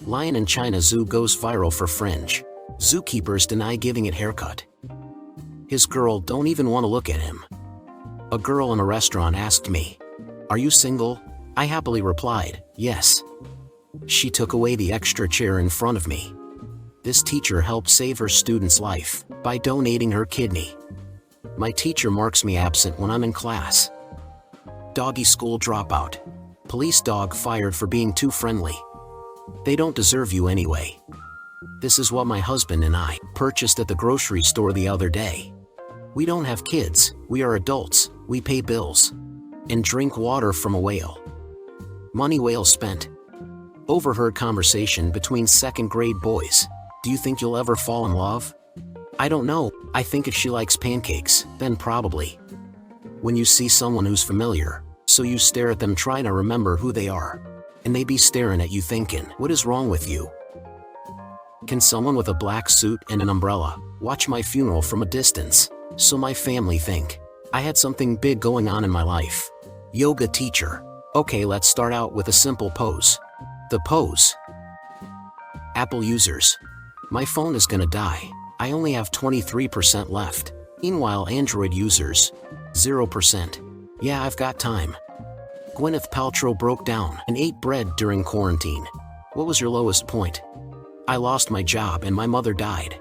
Lion in China Zoo goes viral for fringe. Zookeepers deny giving it haircut. His girl don't even want to look at him. A girl in a restaurant asked me, "Are you single?" I happily replied, "Yes." She took away the extra chair in front of me. This teacher helped save her student's life by donating her kidney. My teacher marks me absent when I'm in class. Doggy school dropout. Police dog fired for being too friendly. They don't deserve you anyway. This is what my husband and I purchased at the grocery store the other day. We don't have kids, we are adults, we pay bills. And drink water from a whale. Money well spent. Overheard conversation between second grade boys. Do you think you'll ever fall in love? I don't know, I think if she likes pancakes, then probably. When you see someone who's familiar, so you stare at them trying to remember who they are. And they be staring at you thinking, what is wrong with you? Can someone with a black suit and an umbrella watch my funeral from a distance, so my family think I had something big going on in my life? Yoga teacher. Okay, let's start out with a simple pose. The pose. Apple users. My phone is gonna die. I only have 23% left. Meanwhile, Android users, 0%. Yeah, I've got time. Gwyneth Paltrow broke down and ate bread during quarantine. What was your lowest point? I lost my job and my mother died.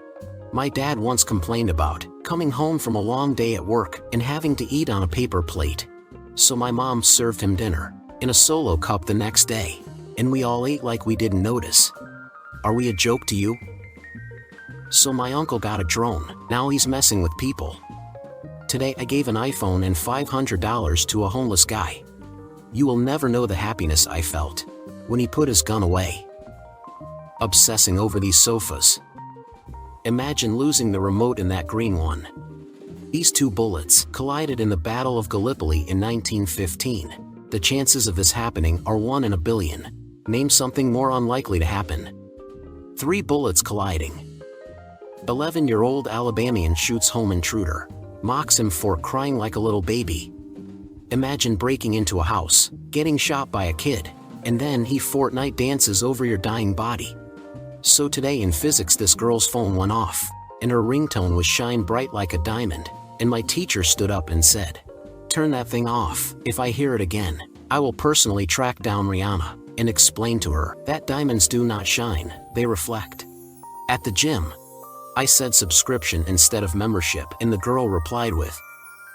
My dad once complained about coming home from a long day at work and having to eat on a paper plate. So my mom served him dinner in a solo cup the next day, and we all ate like we didn't notice. Are we a joke to you? So my uncle got a drone, now he's messing with people. Today I gave an iPhone and $500 to a homeless guy. You will never know the happiness I felt when he put his gun away. Obsessing over these sofas. Imagine losing the remote in that green one. These two bullets collided in the Battle of Gallipoli in 1915. The chances of this happening are 1 in a billion. Name something more unlikely to happen. 3 bullets colliding. 11-year-old Alabamian shoots home intruder. Mocks him for crying like a little baby. Imagine breaking into a house, getting shot by a kid, and then he Fortnite dances over your dying body. So today in physics this girl's phone went off, and her ringtone was shine bright like a diamond, and my teacher stood up and said, "Turn that thing off. If I hear it again, I will personally track down Rihanna and explain to her that diamonds do not shine, they reflect." At the gym, I said subscription instead of membership, and the girl replied with,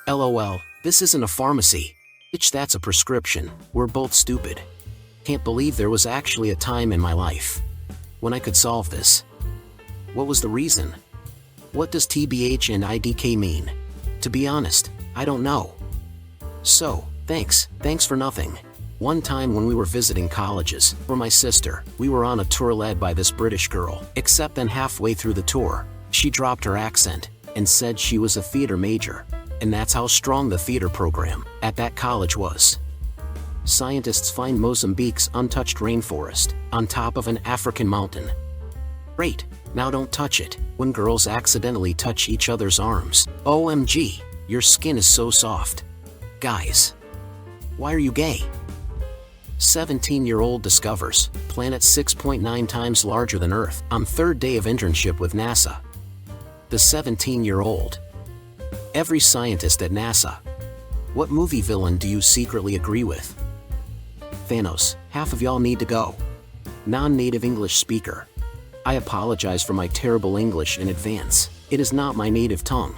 "LOL, this isn't a pharmacy. Bitch, that's a prescription. We're both stupid." Can't believe there was actually a time in my life when I could solve this. What was the reason? What does TBH and IDK mean? To be honest, I don't know. So, thanks for nothing. One time when we were visiting colleges for my sister, we were on a tour led by this British girl, except then halfway through the tour, she dropped her accent and said she was a theater major, and that's how strong the theater program at that college was. Scientists find Mozambique's untouched rainforest on top of an African mountain. Great, now don't touch it when girls accidentally touch each other's arms. OMG, your skin is so soft. Guys, why are you gay? 17-year-old discovers planet 6.9 times larger than Earth on third day of internship with NASA. The 17-year-old. Every scientist at NASA. What movie villain do you secretly agree with? Thanos, half of y'all need to go. Non-native English speaker. I apologize for my terrible English in advance. It is not my native tongue.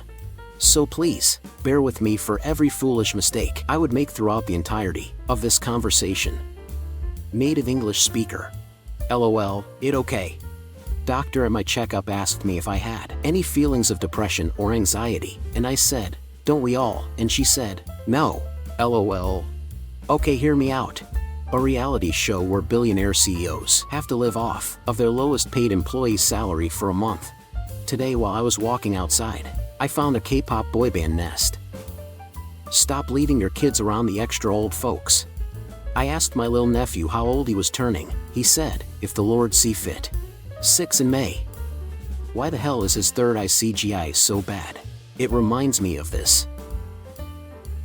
So please, bear with me for every foolish mistake I would make throughout the entirety of this conversation. Native English speaker. LOL, it okay. Doctor at my checkup asked me if I had any feelings of depression or anxiety, and I said, "Don't we all?" And she said, "No." LOL. Okay, hear me out. A reality show where billionaire CEOs have to live off of their lowest paid employee's salary for a month. Today while I was walking outside, I found a K-pop boy band nest. Stop leaving your kids around the extra old folks. I asked my little nephew how old he was turning. He said, "If the Lord see fit." 6 in May. Why the hell is his third eye CGI so bad? It reminds me of this.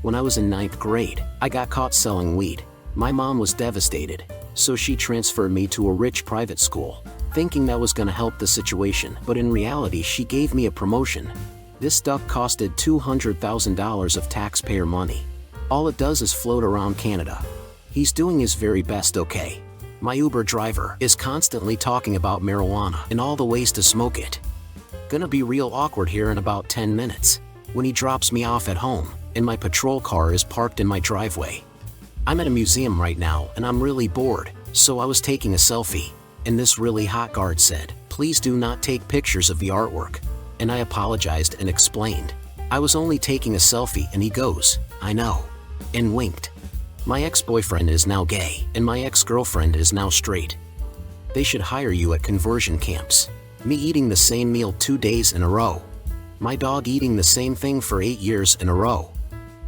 When I was in 9th grade, I got caught selling weed. My mom was devastated. So she transferred me to a rich private school, thinking that was gonna help the situation, but in reality she gave me a promotion. This duck costed $200,000 of taxpayer money. All it does is float around Canada. He's doing his very best, okay? My Uber driver is constantly talking about marijuana and all the ways to smoke it. Gonna be real awkward here in about 10 minutes, when he drops me off at home, and my patrol car is parked in my driveway. I'm at a museum right now and I'm really bored, so I was taking a selfie, and this really hot guard said, "Please do not take pictures of the artwork." And I apologized and explained, I was only taking a selfie, and he goes, "I know," and winked. My ex-boyfriend is now gay, and my ex-girlfriend is now straight. They should hire you at conversion camps. Me eating the same meal 2 days in a row. My dog eating the same thing for 8 years in a row.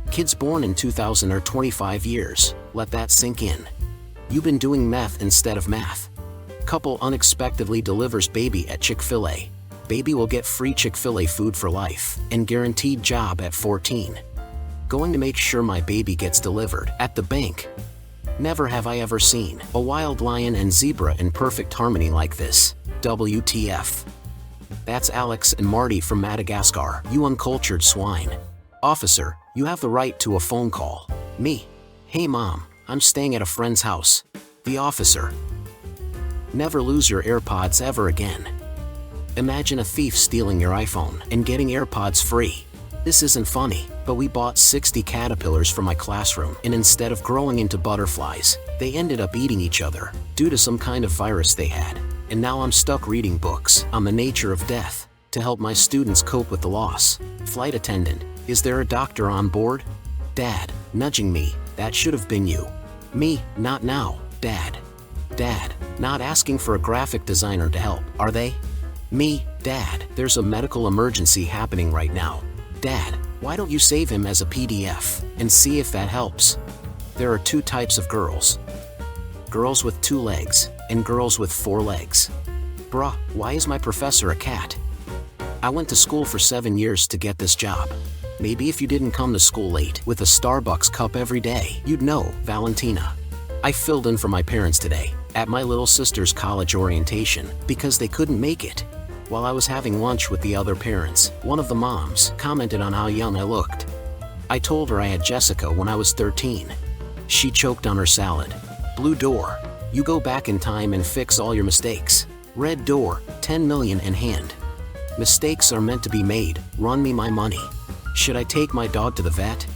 Kids born in 2000 are 25 years, let that sink in. You've been doing meth instead of math. Couple unexpectedly delivers baby at Chick-fil-A. Baby will get free Chick-fil-A food for life, and guaranteed job at 14. Going to make sure my baby gets delivered at the bank. Never have I ever seen a wild lion and zebra in perfect harmony like this. WTF. That's Alex and Marty from Madagascar, you uncultured swine. Officer, you have the right to a phone call. Me. Hey mom, I'm staying at a friend's house. The officer. Never lose your AirPods ever again. Imagine a thief stealing your iPhone and getting AirPods free. This isn't funny, but we bought 60 caterpillars for my classroom, and instead of growing into butterflies, they ended up eating each other, due to some kind of virus they had. And now I'm stuck reading books on the nature of death, to help my students cope with the loss. Flight attendant, is there a doctor on board? Dad, nudging me, that should have been you. Me, not now, Dad. Dad, not asking for a graphic designer to help, are they? Me, Dad, there's a medical emergency happening right now. Dad, why don't you save him as a PDF, and see if that helps? There are 2 types of girls. Girls with 2 legs, and girls with 4 legs. Bruh, why is my professor a cat? I went to school for 7 years to get this job. Maybe if you didn't come to school late with a Starbucks cup every day, you'd know, Valentina. I filled in for my parents today, at my little sister's college orientation, because they couldn't make it. While I was having lunch with the other parents, one of the moms commented on how young I looked. I told her I had Jessica when I was 13. She choked on her salad. Blue door, you go back in time and fix all your mistakes. Red door, 10 million in hand. Mistakes are meant to be made, run me my money. Should I take my dog to the vet?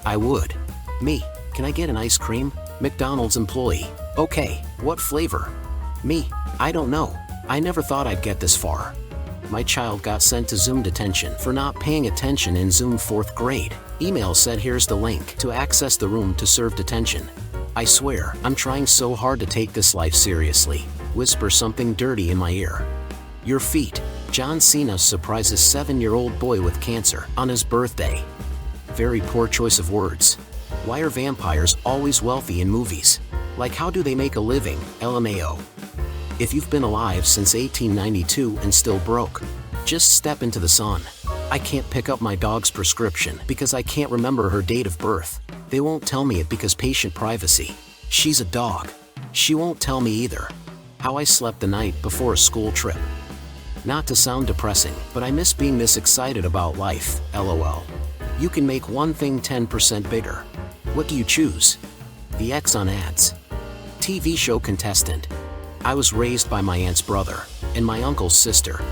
I would. Me, can I get an ice cream? McDonald's employee, okay, what flavor? Me, I don't know. I never thought I'd get this far. My child got sent to Zoom detention for not paying attention in Zoom 4th grade. Email said here's the link to access the room to serve detention. I swear, I'm trying so hard to take this life seriously. Whisper something dirty in my ear. Your feet. John Cena surprises 7-year-old boy with cancer on his birthday. Very poor choice of words. Why are vampires always wealthy in movies? Like how do they make a living, LMAO? If you've been alive since 1892 and still broke, just step into the sun. I can't pick up my dog's prescription because I can't remember her date of birth. They won't tell me it because patient privacy. She's a dog. She won't tell me either. How I slept the night before a school trip. Not to sound depressing, but I miss being this excited about life, LOL. You can make one thing 10% bigger. What do you choose? The X on ads. TV show contestant. I was raised by my aunt's brother and my uncle's sister.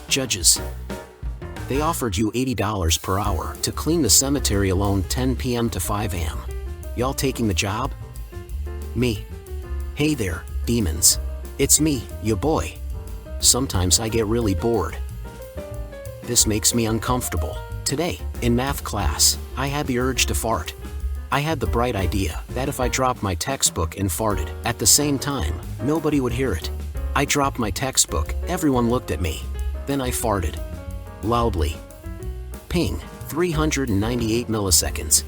Judges. They offered you $80 per hour to clean the cemetery alone 10 p.m. to 5 a.m. Y'all taking the job? Me. Hey there, demons. It's me, your boy. Sometimes I get really bored. This makes me uncomfortable. Today, in math class, I had the urge to fart. I had the bright idea that if I dropped my textbook and farted at the same time, nobody would hear it. I dropped my textbook, everyone looked at me. Then I farted. Loudly. Ping, 398 milliseconds.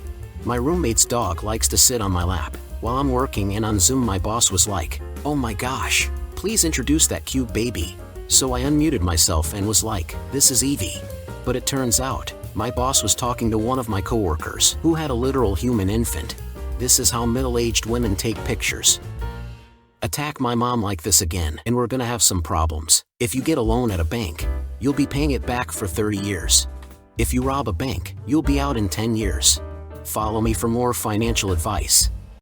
My roommate's dog likes to sit on my lap. While I'm working and on Zoom, my boss was like, "Oh my gosh, please introduce that cute baby." So I unmuted myself and was like, "This is Evie." But it turns out, my boss was talking to one of my coworkers who had a literal human infant. This is how middle-aged women take pictures. Attack my mom like this again and we're gonna have some problems. If you get a loan at a bank, you'll be paying it back for 30 years. If you rob a bank, you'll be out in 10 years. Follow me for more financial advice.